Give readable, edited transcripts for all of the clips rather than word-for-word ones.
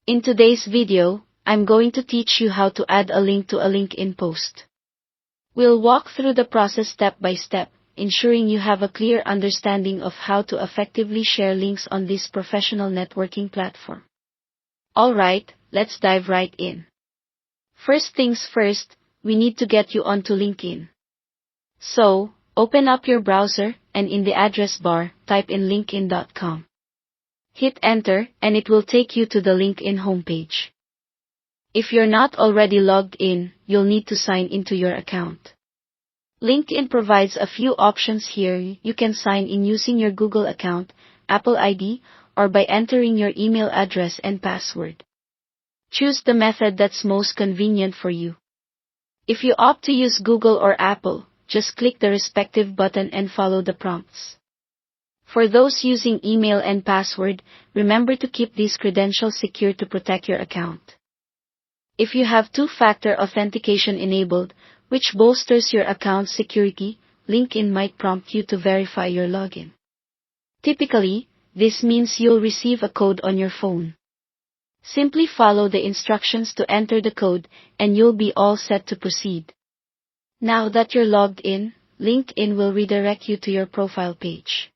In today's video, I'm going to teach you how to add a link to a LinkedIn post. We'll walk through the process step by step, ensuring you have a clear understanding of how to effectively share links on this professional networking platform. Alright, let's dive right in. First things first, we need to get you onto LinkedIn. So, open up your browser, and in the address bar, type in linkedin.com. Hit enter, and it will take you to the LinkedIn homepage. If you're not already logged in, you'll need to sign into your account. LinkedIn provides a few options here. You can sign in using your Google account, Apple ID, or by entering your email address and password. Choose the method that's most convenient for you. If you opt to use Google or Apple, just click the respective button and follow the prompts. For those using email and password, remember to keep these credentials secure to protect your account. If you have two-factor authentication enabled, which bolsters your account's security, LinkedIn might prompt you to verify your login. Typically, this means you'll receive a code on your phone. Simply follow the instructions to enter the code, and you'll be all set to proceed. Now that you're logged in, LinkedIn will redirect you to your profile page.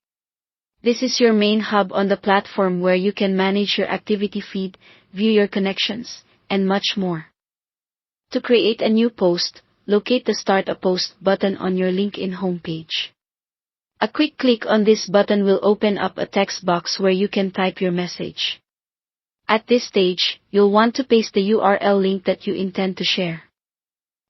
This is your main hub on the platform where you can manage your activity feed, view your connections, and much more. To create a new post, locate the Start a Post button on your LinkedIn homepage. A quick click on this button will open up a text box where you can type your message. At this stage, you'll want to paste the URL link that you intend to share.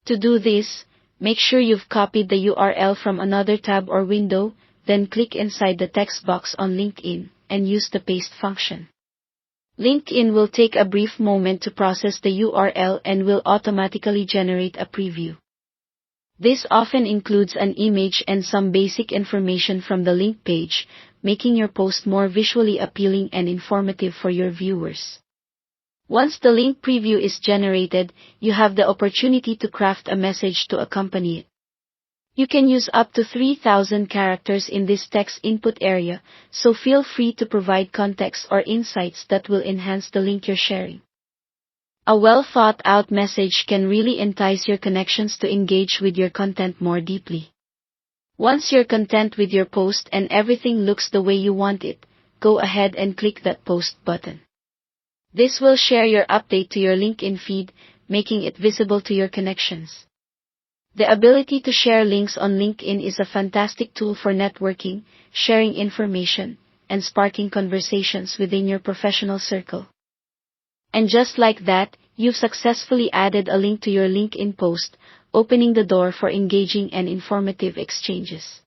To do this, make sure you've copied the URL from another tab or window, then click inside the text box on LinkedIn, and use the paste function. LinkedIn will take a brief moment to process the URL and will automatically generate a preview. This often includes an image and some basic information from the link page, making your post more visually appealing and informative for your viewers. Once the link preview is generated, you have the opportunity to craft a message to accompany it. You can use up to 3,000 characters in this text input area, so feel free to provide context or insights that will enhance the link you're sharing. A well-thought-out message can really entice your connections to engage with your content more deeply. Once you're content with your post and everything looks the way you want it, go ahead and click that post button. This will share your update to your LinkedIn feed, making it visible to your connections. The ability to share links on LinkedIn is a fantastic tool for networking, sharing information, and sparking conversations within your professional circle. And just like that, you've successfully added a link to your LinkedIn post, opening the door for engaging and informative exchanges.